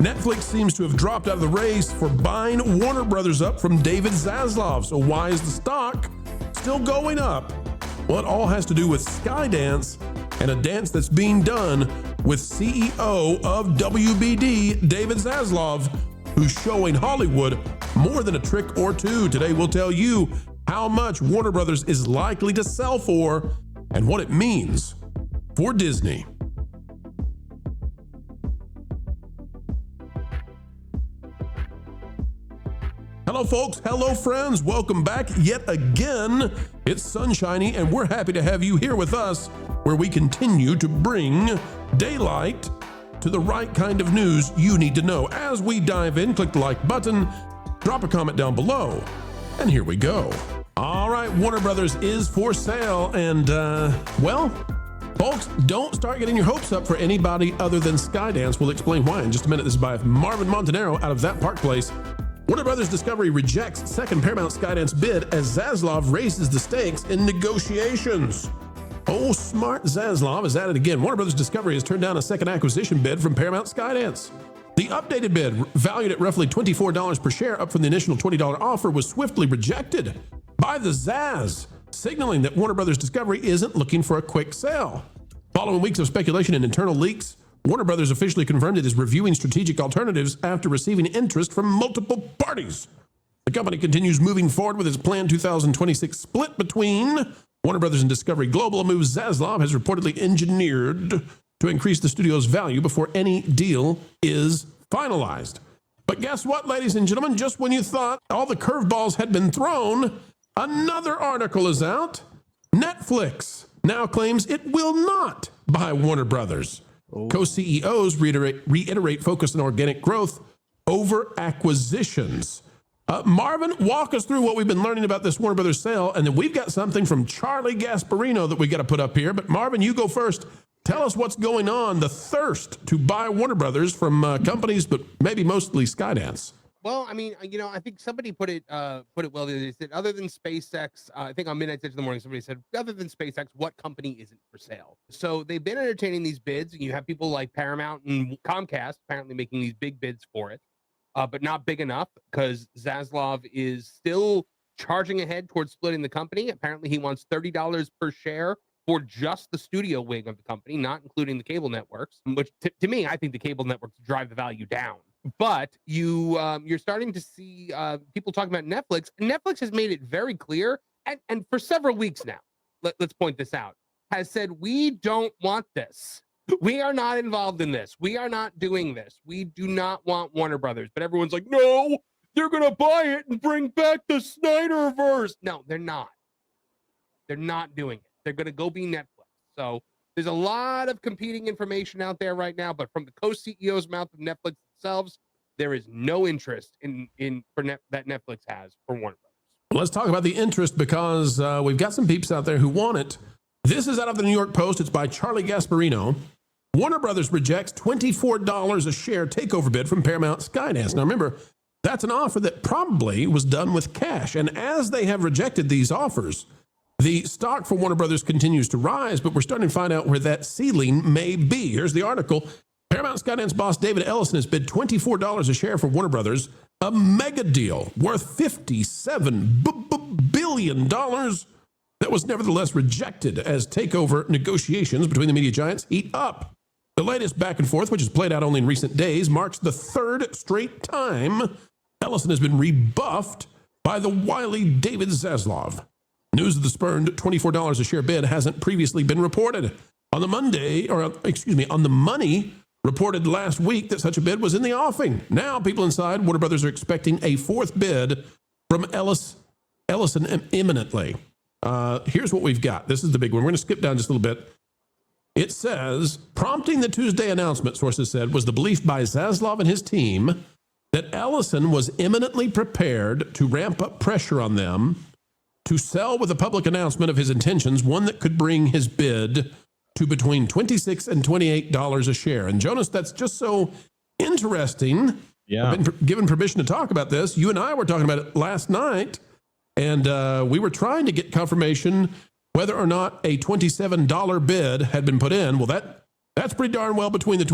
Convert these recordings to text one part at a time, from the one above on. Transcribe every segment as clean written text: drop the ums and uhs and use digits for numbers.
Netflix seems to have dropped out of the race for buying Warner Brothers up from David Zaslav. So why is the stock still going up? Well, it all has to do with Skydance and a dance that's being done with CEO of WBD, David Zaslav, who's showing Hollywood more than a trick or two. Today, we'll tell you how much Warner Brothers is likely to sell for and what it means for Disney. Hello, folks. Hello, friends. Welcome back yet again. It's sunshiny, and we're happy to have you here with us, where we continue to bring daylight to the right kind of news you need to know. As we dive in, click the like button, drop a comment down below, and here we go. All right, Warner Brothers is for sale, and well, folks, don't start getting your hopes up for anybody other than Skydance. We'll explain why in just a minute. This is by Marvin Montanaro out of That Park Place. Warner Brothers Discovery rejects second Paramount Skydance bid as Zaslav raises the stakes in negotiations. Oh, smart Zaslav is at it again. Warner Brothers Discovery has turned down a second acquisition bid from Paramount Skydance. The updated bid, valued at roughly $24 per share, up from the initial $20 offer, was swiftly rejected by the Zaz, signaling that Warner Brothers Discovery isn't looking for a quick sale. Following weeks of speculation and internal leaks, Warner Brothers officially confirmed it is reviewing strategic alternatives after receiving interest from multiple parties. The company continues moving forward with its planned 2026 split between Warner Brothers and Discovery Global, a move Zaslav has reportedly engineered to increase the studio's value before any deal is finalized. But guess what, ladies and gentlemen? Just when you thought all the curveballs had been thrown, another article is out. Netflix now claims it will not buy Warner Brothers. Co-CEOs reiterate focus on organic growth over acquisitions. Marvin, walk us through what we've been learning about this Warner Brothers sale, and then we've got something from Charlie Gasparino that we got to put up here. But Marvin, you go first. Tell us what's going on, the thirst to buy Warner Brothers from companies, but maybe mostly Skydance. Well, I mean, I think somebody put it well. They said, other than SpaceX, I think on Midnight Edge in the morning, somebody said, other than SpaceX, what company isn't for sale? So they've been entertaining these bids, and you have people like Paramount and Comcast apparently making these big bids for it, but not big enough because Zaslav is still charging ahead towards splitting the company. Apparently, he wants $30 per share for just the studio wing of the company, not including the cable networks, which to me, I think the cable networks drive the value down. But you're starting to see people talking about Netflix. Netflix has made it very clear, and for several weeks now, let's point this out, has said, we don't want this. We are not involved in this. We are not doing this. We do not want Warner Brothers. But everyone's like, no, they're going to buy it and bring back the Snyderverse. No, they're not. They're not doing it. They're going to go be Netflix. So there's a lot of competing information out there right now, but from the co-CEO's mouth of Netflix themselves, there is no interest that Netflix has for Warner Brothers. Let's talk about the interest because we've got some peeps out there who want it. This is out of the New York Post. It's by Charlie Gasparino. Warner Brothers rejects $24 a share takeover bid from Paramount Skydance. Now remember, that's an offer that probably was done with cash. And as they have rejected these offers, the stock for Warner Brothers continues to rise, but we're starting to find out where that ceiling may be. Here's the article. Paramount Skydance boss David Ellison has bid $24 a share for Warner Brothers, a mega deal worth $57 billion that was nevertheless rejected as takeover negotiations between the media giants heat up. The latest back and forth, which has played out only in recent days, marks the third straight time Ellison has been rebuffed by the wily David Zaslav. News of the spurned $24 a share bid hasn't previously been reported. On the Money reported last week that such a bid was in the offing. Now people inside Warner Brothers are expecting a fourth bid from Ellison imminently. Here's what we've got. This is the big one. We're going to skip down just a little bit. It says, prompting the Tuesday announcement, sources said, was the belief by Zaslav and his team that Ellison was imminently prepared to ramp up pressure on them to sell with a public announcement of his intentions, one that could bring his bid to between $26 and $28 a share. And Jonas, that's just so interesting. Yeah. I've been given permission to talk about this. You and I were talking about it last night, and we were trying to get confirmation whether or not a $27 bid had been put in. Well, that's pretty darn well between the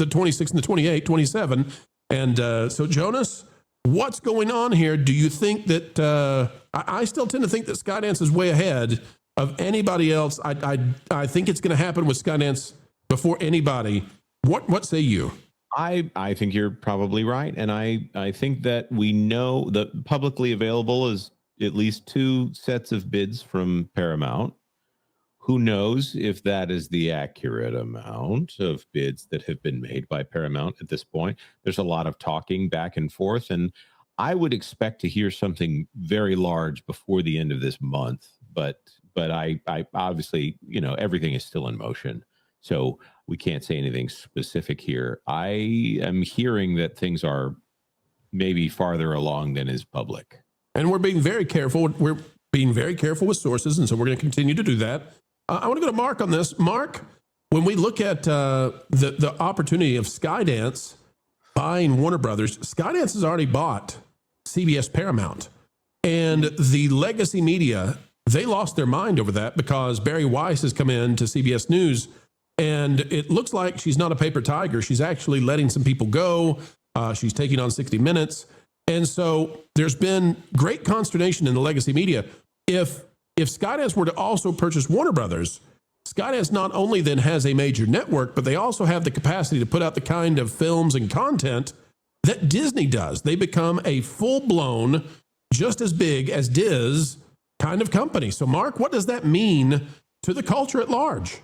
26 and the 28, 27. And so, Jonas, what's going on here? Do you think that I still tend to think that Skydance is way ahead of anybody else? I think it's going to happen with Skydance before anybody. What say you? I think you're probably right. And I think that we know that publicly available is at least 2 sets of bids from Paramount. Who knows if that is the accurate amount of bids that have been made by Paramount at this point? There's a lot of talking back and forth, and I would expect to hear something very large before the end of this month. But I obviously, everything is still in motion, so we can't say anything specific here. I am hearing that things are maybe farther along than is public, and we're being very careful. We're being very careful with sources, and so we're going to continue to do that. I want to go to Mark on this. Mark, when we look at the opportunity of Skydance buying Warner Brothers, Skydance has already bought CBS Paramount. And the legacy media, they lost their mind over that because Barry Weiss has come in to CBS News, and it looks like she's not a paper tiger. She's actually letting some people go. She's taking on 60 Minutes. And so there's been great consternation in the legacy media. If Skydance were to also purchase Warner Brothers, Skydance not only then has a major network, but they also have the capacity to put out the kind of films and content that Disney does. They become a full-blown, just as big as Diz kind of company. So, Mark, what does that mean to the culture at large?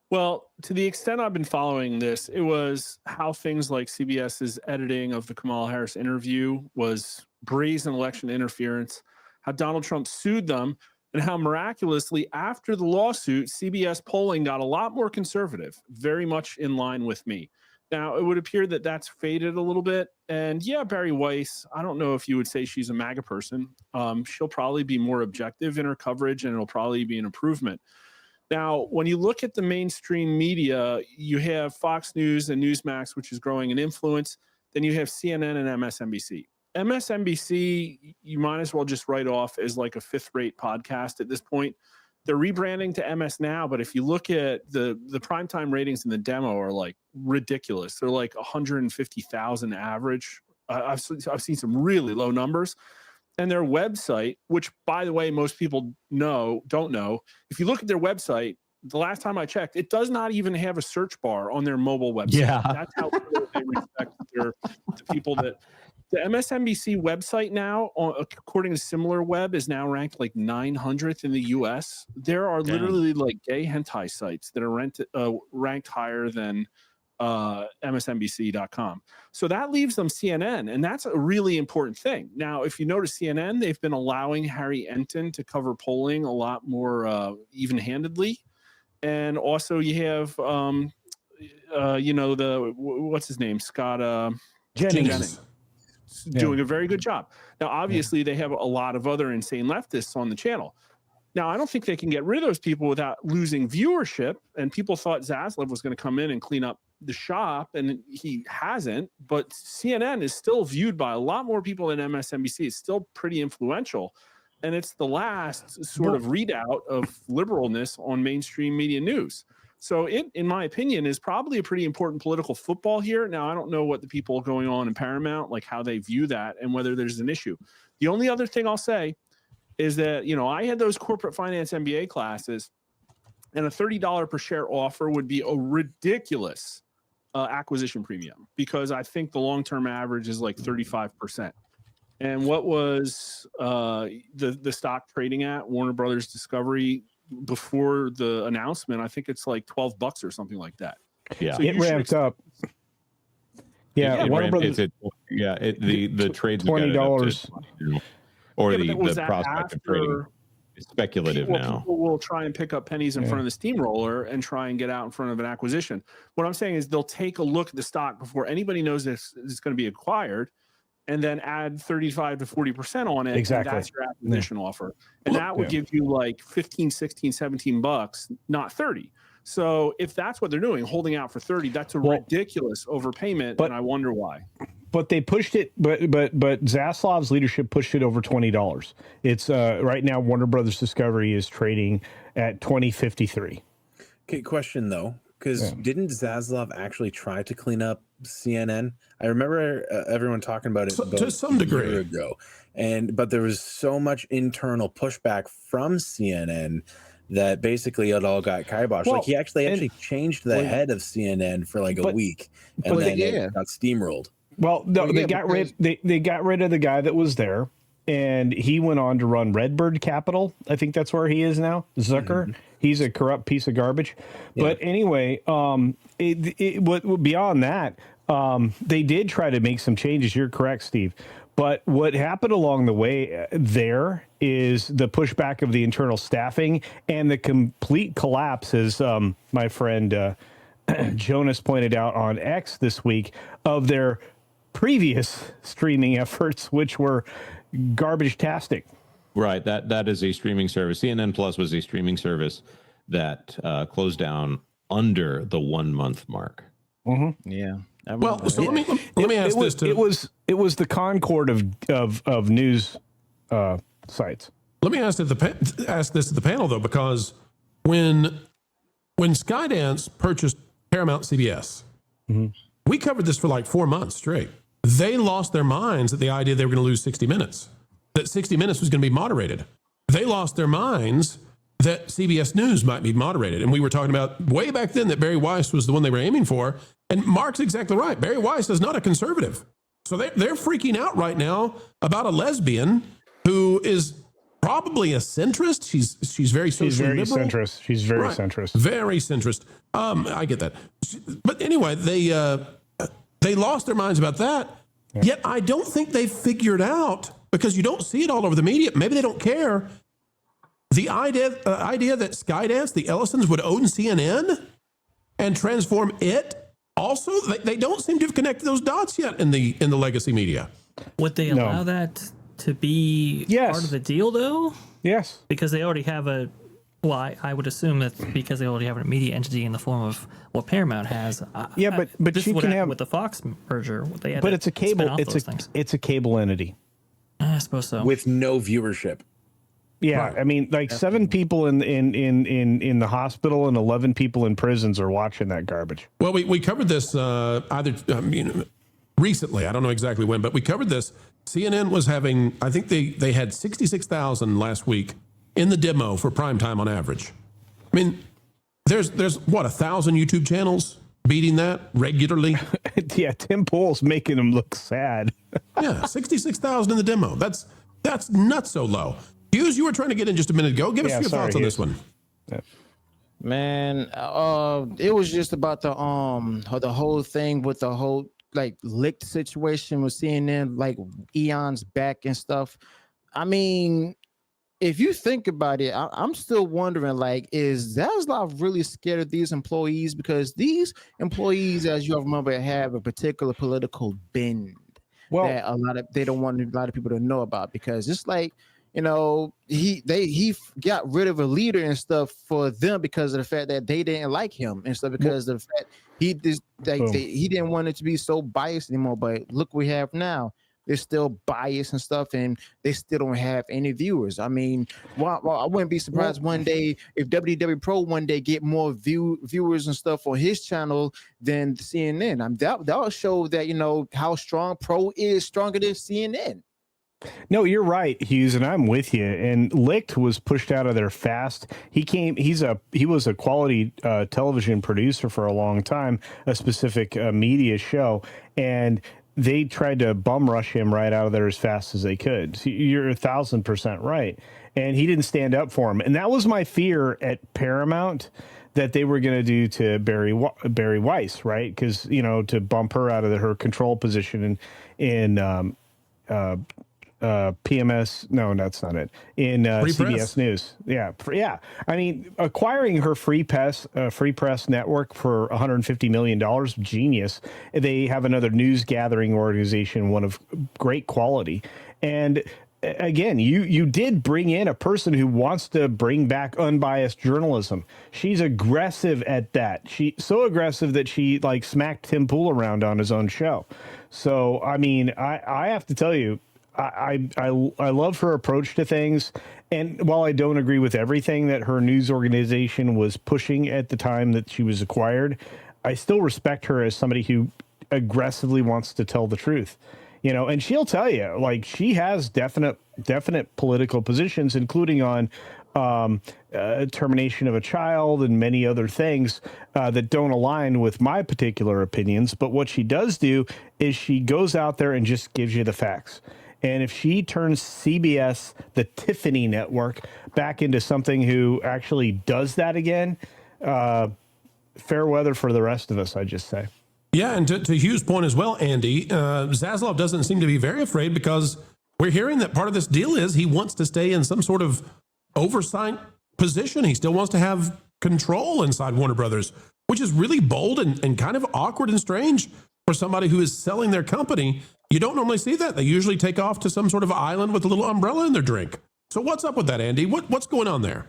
Well, to the extent I've been following this, it was how things like CBS's editing of the Kamala Harris interview was brazen election interference, how Donald Trump sued them, and how miraculously after the lawsuit, CBS polling got a lot more conservative, very much in line with me. Now, it would appear that that's faded a little bit. And yeah, Barry Weiss, I don't know if you would say she's a MAGA person. She'll probably be more objective in her coverage, and it'll probably be an improvement. Now, when you look at the mainstream media, you have Fox News and Newsmax, which is growing in influence. Then you have CNN and MSNBC. MSNBC, you might as well just write off as like a 5th-rate podcast at this point. They're rebranding to MS Now, but if you look at the primetime ratings in the demo are like ridiculous. They're like 150,000 average. I've seen some really low numbers. And their website, which, by the way, most people don't know, if you look at their website, the last time I checked, it does not even have a search bar on their mobile website. Yeah. That's how they respect the people that... The MSNBC website now, according to SimilarWeb, is now ranked like 900th in the U.S. There are literally like gay hentai sites that are ranked higher than MSNBC.com. So that leaves them CNN, and that's a really important thing. Now, if you notice CNN, they've been allowing Harry Enton to cover polling a lot more even-handedly. And also you have, what's his name? Scott Jennings. Doing a very good job. Now, obviously, they have a lot of other insane leftists on the channel. Now, I don't think they can get rid of those people without losing viewership. And people thought Zaslav was going to come in and clean up the shop, and he hasn't. But CNN is still viewed by a lot more people than MSNBC. It's still pretty influential. And it's the last sort of readout of liberalness on mainstream media news. So it, in my opinion, is probably a pretty important political football here. Now, I don't know what the people going on in Paramount, like how they view that and whether there's an issue. The only other thing I'll say is that, I had those corporate finance MBA classes, and a $30 per share offer would be a ridiculous acquisition premium, because I think the long-term average is like 35%. And what was the stock trading at Warner Brothers Discovery before the announcement? I think it's like $12 or something like that. Yeah, so it ramped up. Yeah, Warner Brothers. The trades $20 or the prospect of trading. It's speculative now. People will try and pick up pennies in front of the steamroller and try and get out in front of an acquisition. What I'm saying is they'll take a look at the stock before anybody knows this is going to be acquired, and then add 35 to 40% on it. Exactly. And that's your acquisition offer. And that would give you like 15, 16, 17 bucks, not 30. So if that's what they're doing, holding out for 30, that's a ridiculous overpayment. And I wonder why. But they pushed it, but Zaslav's leadership pushed it over $20. It's right now Warner Brothers Discovery is trading at $20.53. Okay, question though. because didn't Zaslav actually try to clean up CNN? I remember everyone talking about it to some degree a year ago, but there was so much internal pushback from CNN that basically it all got kiboshed. Well, like he actually changed the head of CNN for like a week, and then it got steamrolled. Well, no, they got rid of the guy that was there, and he went on to run Redbird Capital. I think that's where he is now. Zucker. Mm-hmm. He's a corrupt piece of garbage. Yeah. But anyway, beyond that, they did try to make some changes. You're correct, Steve. But what happened along the way there is the pushback of the internal staffing and the complete collapse, as my friend Jonas pointed out on X this week, of their previous streaming efforts, which were garbage-tastic. Right. That is a streaming service. CNN Plus was a streaming service that closed down under the 1 month mark. Mm-hmm. Yeah. Well, so let me ask this too. It was the Concord of news sites. Let me ask this to the panel though, because when Skydance purchased Paramount CBS, we covered this for like 4 months straight. They lost their minds at the idea they were going to lose 60 Minutes, that 60 Minutes was going to be moderated. They lost their minds that CBS News might be moderated. And we were talking about way back then that Barry Weiss was the one they were aiming for. And Mark's exactly right. Barry Weiss is not a conservative. So they're freaking out right now about a lesbian who is probably a centrist. She's very socially liberal. Centrist. She's very centrist. Very centrist. I get that. But anyway, they lost their minds about that. Yeah. Yet I don't think they've figured out, because you don't see it all over the media. Maybe they don't care. The idea that Skydance, the Ellisons, would own CNN and transform it. Also, they don't seem to have connected those dots yet in the legacy media. Would they allow that to be part of the deal, though? Yes. Because they already have I would assume that because they already have a media entity in the form of what Paramount has. But this you is can have with the Fox merger. They had but it's a cable. It's a cable entity. I suppose so. With no viewership. Yeah, right. I mean, like 7 people in the hospital and 11 people in prisons are watching that garbage. Well, we covered this recently. I don't know exactly when, but we covered this. CNN was having, I think they had 66,000 last week in the demo for prime time on average. I mean, there's what, 1,000 YouTube channels beating that regularly. Yeah, Tim Pool's making them look sad. Yeah, 66,000 in the demo. That's not so low. Hughes, you were trying to get in just a minute ago. Give us your thoughts on this one. Yeah. Man, it was just about the whole thing with the whole like licked situation with CNN, like Eon's back and stuff. I mean, if you think about it, I'm still wondering, like, is Zaslav really scared of these employees? Because these employees, as you remember, have a particular political bend that they don't want a lot of people to know about, because it's like, you know, he got rid of a leader and stuff for them because of the fact that they didn't like him and stuff, because of the fact he didn't want it to be so biased anymore. But look, we have now. They're still biased and stuff, and they still don't have any viewers. I mean, I wouldn't be surprised one day if WDW Pro one day get more viewers and stuff on his channel than CNN. I mean, that'll show that, you know, how strong Pro is, stronger than CNN. No, you're right, Hughes, and I'm with you. And Licht was pushed out of there fast. He was a quality television producer for a long time, a specific media show, and they tried to bum rush him right out of there as fast as they could. So you're 1,000% right. And he didn't stand up for him. And that was my fear at Paramount, that they were going to do to Barry Weiss, right? Because, you know, to bump her out of her control position in PMS. No, that's not it. In CBS News. Yeah. I mean, acquiring her free press network for $150 million, genius. They have another news gathering organization, one of great quality. And again, you did bring in a person who wants to bring back unbiased journalism. She's aggressive at that. She's so aggressive that she smacked Tim Pool around on his own show. So, I mean, I have to tell you, I love her approach to things. And while I don't agree with everything that her news organization was pushing at the time that she was acquired, I still respect her as somebody who aggressively wants to tell the truth. You know, and she'll tell you, like, she has definite political positions, including on termination of a child and many other things that don't align with my particular opinions. But what she does do is she goes out there and just gives you the facts. And if she turns CBS, the Tiffany network, back into something who actually does that again, fair weather for the rest of us, I just say. Yeah, and to Hughes' point as well, Andy, Zaslav doesn't seem to be very afraid, because we're hearing that part of this deal is he wants to stay in some sort of oversight position. He still wants to have control inside Warner Brothers, which is really bold and kind of awkward and strange for somebody who is selling their company. You don't normally see that. They usually take off to some sort of island with a little umbrella in their drink. So what's up with that, Andy? What's going on there?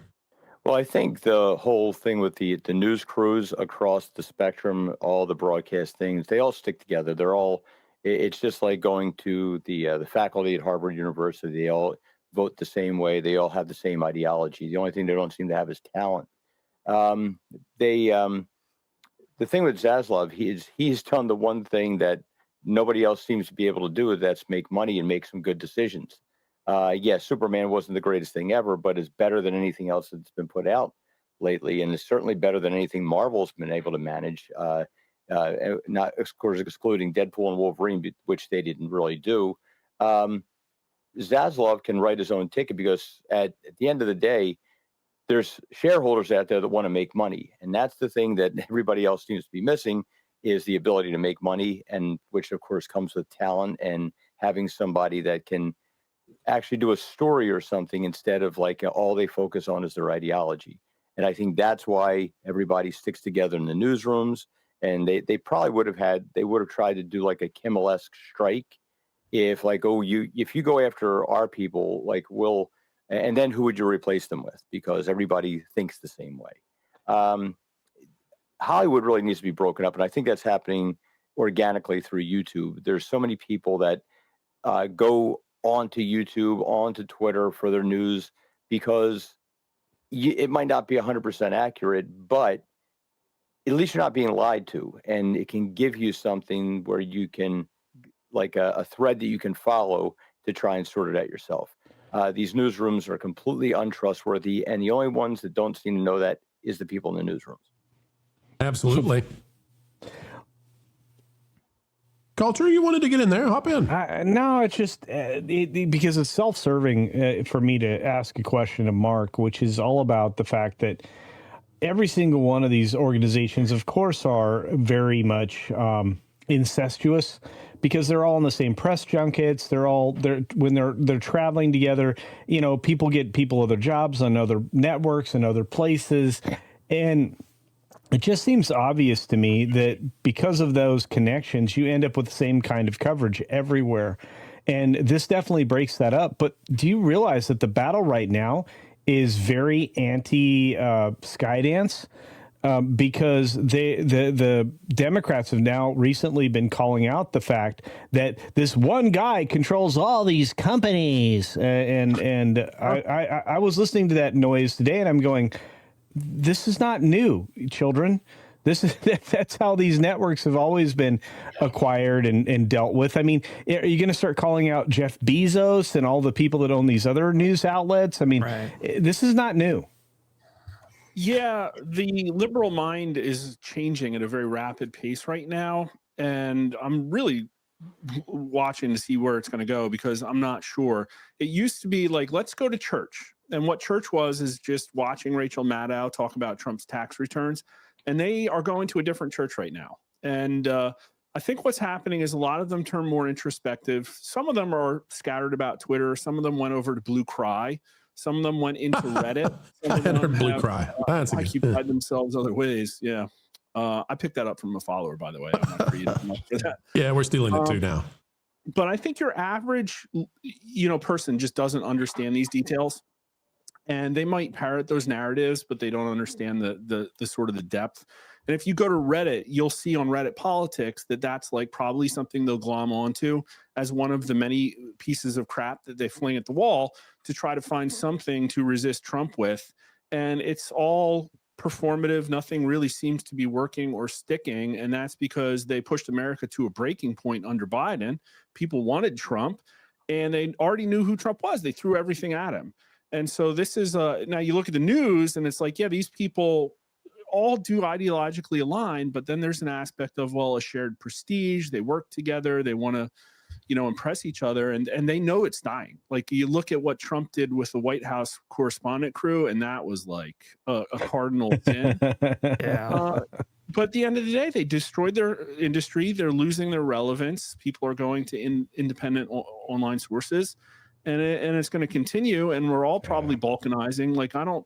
Well, I think the whole thing with the news crews across the spectrum, all the broadcast things, they all stick together. They're all, it's just like going to the faculty at Harvard University. They all vote the same way. They all have the same ideology. The only thing they don't seem to have is talent. The thing with Zaslav, he's done the one thing that nobody else seems to be able to do, that's make money and make some good decisions. Yes, Superman wasn't the greatest thing ever, but is better than anything else that's been put out lately, and is certainly better than anything Marvel's been able to manage. Not, of course, excluding Deadpool and Wolverine, which they didn't really do. Zaslav can write his own ticket, because at the end of the day, there's shareholders out there that want to make money, and that's the thing that everybody else seems to be missing, is the ability to make money, and which of course comes with talent and having somebody that can actually do a story or something, instead of like all they focus on is their ideology. And I think that's why everybody sticks together in the newsrooms. And they probably would have tried to do like a Kimmel-esque strike, if like, if you go after our people, like and then who would you replace them with? Because everybody thinks the same way. Hollywood really needs to be broken up, and I think that's happening organically through YouTube. There's so many people that go onto YouTube, onto Twitter for their news, because it might not be 100% accurate, but at least you're not being lied to, and it can give you something where you can, like a thread that you can follow to try and sort it out yourself. These newsrooms are completely untrustworthy, and the only ones that don't seem to know that is the people in the newsrooms. Absolutely. Culture, you wanted to get in there? Hop in. No, it's just because it's self-serving for me to ask a question of Mark, which is all about the fact that every single one of these organizations, of course, are very much incestuous, because they're all in the same press junkets. When they're traveling together, you know, people get people other jobs on other networks and other places, and it just seems obvious to me that because of those connections, you end up with the same kind of coverage everywhere. And this definitely breaks that up. But do you realize that the battle right now is very anti Skydance? Because the Democrats have now recently been calling out the fact that this one guy controls all these companies. I was listening to that noise today, and I'm going, this is not new, children. That's how these networks have always been acquired and dealt with. I mean, are you going to start calling out Jeff Bezos and all the people that own these other news outlets? I mean, This is not new. Yeah, the liberal mind is changing at a very rapid pace right now, and I'm really watching to see where it's going to go, because I'm not sure. It used to be like, let's go to church. And what church was is just watching Rachel Maddow talk about Trump's tax returns. And they are going to a different church right now. And I think what's happening is a lot of them turn more introspective. Some of them are scattered about Twitter. Some of them went over to Blue Cry. Some of them went into Reddit. Some of them Blue Cry. That's occupied themselves other ways. Yeah. I picked that up from a follower, by the way. I'm not reading much for that. Yeah, we're stealing it too now. But I think your average, person just doesn't understand these details. And they might parrot those narratives, but they don't understand the sort of the depth. And if you go to Reddit, you'll see on Reddit politics that that's like probably something they'll glom onto as one of the many pieces of crap that they fling at the wall to try to find something to resist Trump with. And it's all performative. Nothing really seems to be working or sticking. And that's because they pushed America to a breaking point under Biden. People wanted Trump and they already knew who Trump was. They threw everything at him. And so this is now you look at the news and it's like, yeah, these people all do ideologically align, but then there's an aspect of, well, a shared prestige. They work together. They want to, impress each other, and they know it's dying. Like you look at what Trump did with the White House correspondent crew, and that was like a cardinal sin. Yeah. But at the end of the day, they destroyed their industry. They're losing their relevance. People are going to independent online sources, and it's going to continue. And we're all probably balkanizing. Like I don't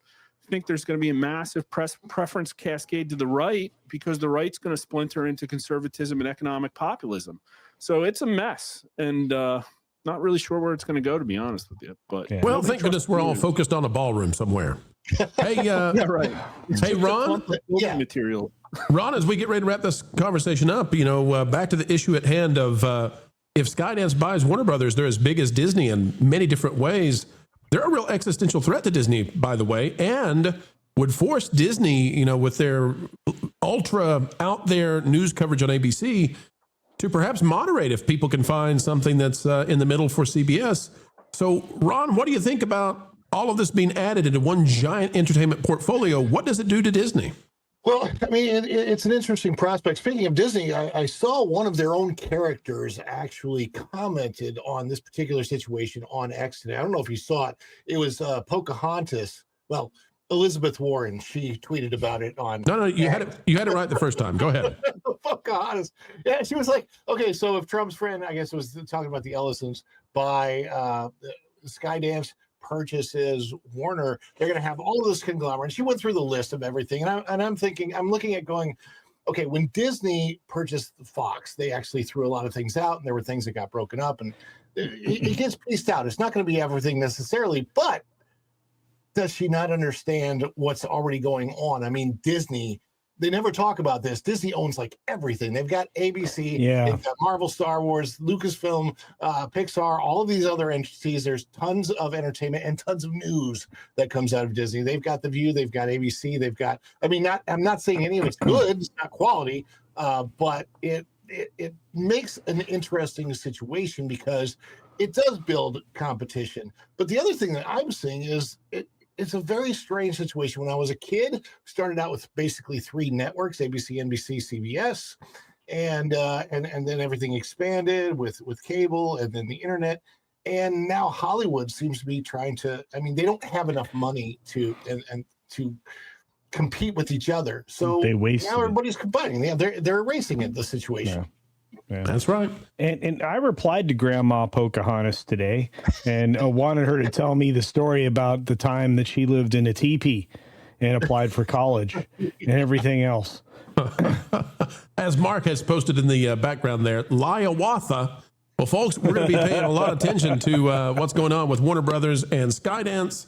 think there's going to be a massive preference cascade to the right, because the right's going to splinter into conservatism and economic populism. So it's a mess, and not really sure where it's going to go, to be honest with you. But well, thank goodness we're all focused on a ballroom somewhere. Hey, yeah, right. Hey, Ron. Material. Ron, as we get ready to wrap this conversation up, back to the issue at hand of if Skydance buys Warner Brothers, they're as big as Disney in many different ways. They're a real existential threat to Disney, by the way, and would force Disney, with their ultra out there news coverage on ABC, to perhaps moderate if people can find something that's in the middle for CBS. So, Ron, what do you think about all of this being added into one giant entertainment portfolio? What does it do to Disney? Well, I mean, it's an interesting prospect. Speaking of Disney, I saw one of their own characters actually commented on this particular situation on X today. I don't know if you saw it. It was Pocahontas. Well, Elizabeth Warren. She tweeted about it on. No, you had it right the first time. Go ahead. Pocahontas. Yeah, she was like, okay, so if Trump's friend, I guess it was talking about the Ellisons, by Skydance purchases Warner, they're going to have all of this conglomerate. She went through the list of everything, and I'm thinking, I'm looking at going, okay, when Disney purchased Fox, they actually threw a lot of things out, and there were things that got broken up, and it gets pieced out. It's not going to be everything necessarily, but does she not understand what's already going on? I mean, Disney, they never talk about this. Disney owns like everything. They've got ABC, they've got Marvel, Star Wars, Lucasfilm, Pixar, all of these other entities. There's tons of entertainment and tons of news that comes out of Disney. They've got The View, they've got ABC, they've got, I'm not saying any of it's good, it's not quality, but it makes an interesting situation because it does build competition. But the other thing that I'm seeing is it's a very strange situation. When I was a kid, started out with basically 3 networks: ABC, NBC, CBS, and then everything expanded with cable and then the internet. And now Hollywood seems to be trying to. I mean, they don't have enough money to to compete with each other. So they waste. Now everybody's combining. They're erasing it. The situation. Yeah. That's right. And I replied to Grandma Pocahontas today and wanted her to tell me the story about the time that she lived in a teepee and applied for college and everything else. As Mark has posted in the background there, Liawatha. Well, folks, we're going to be paying a lot of attention to what's going on with Warner Brothers and Skydance.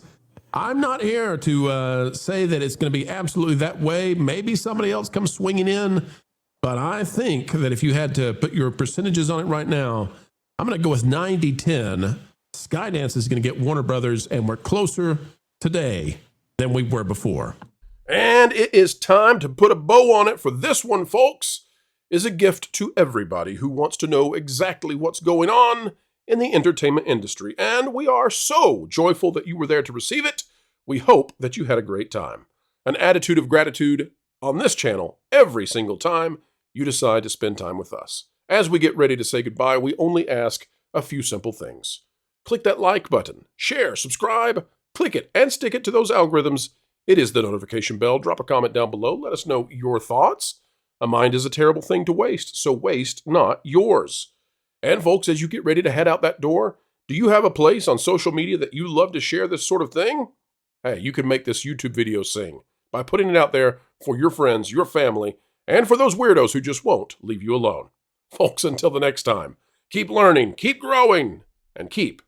I'm not here to say that it's going to be absolutely that way. Maybe somebody else comes swinging in. But I think that if you had to put your percentages on it right now, I'm going to go with 90-10. Skydance is going to get Warner Brothers, and we're closer today than we were before. And it is time to put a bow on it, for this one, folks, is a gift to everybody who wants to know exactly what's going on in the entertainment industry. And we are so joyful that you were there to receive it. We hope that you had a great time. An attitude of gratitude on this channel every single time you decide to spend time with us. As we get ready to say goodbye, we only ask a few simple things. Click that like button, share, subscribe, click it, and stick it to those algorithms. It is the notification bell. Drop a comment down below. Let us know your thoughts. A mind is a terrible thing to waste, so waste not yours. And folks, as you get ready to head out that door, do you have a place on social media that you love to share this sort of thing? Hey, you can make this YouTube video sing by putting it out there for your friends, your family, and for those weirdos who just won't leave you alone. Folks, until the next time, keep learning, keep growing, and keep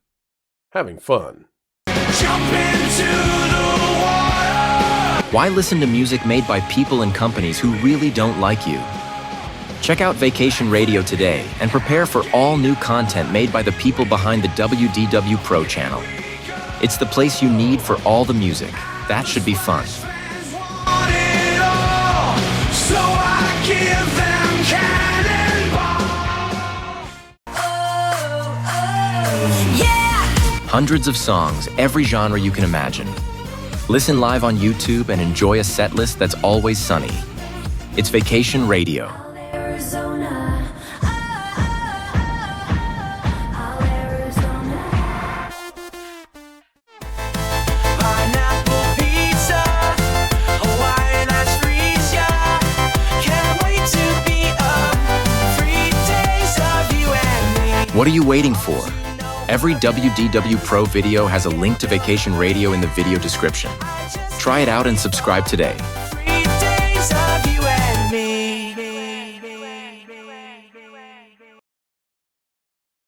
having fun. Jump into the water. Why listen to music made by people and companies who really don't like you? Check out Vacation Radio today and prepare for all new content made by the people behind the WDW Pro Channel. It's the place you need for all the music. That should be fun. Hundreds of songs, every genre you can imagine. Listen live on YouTube and enjoy a set list that's always sunny. It's Vacation Radio. What are you waiting for? Every WDW Pro video has a link to Vacation Radio in the video description. Try it out and subscribe today.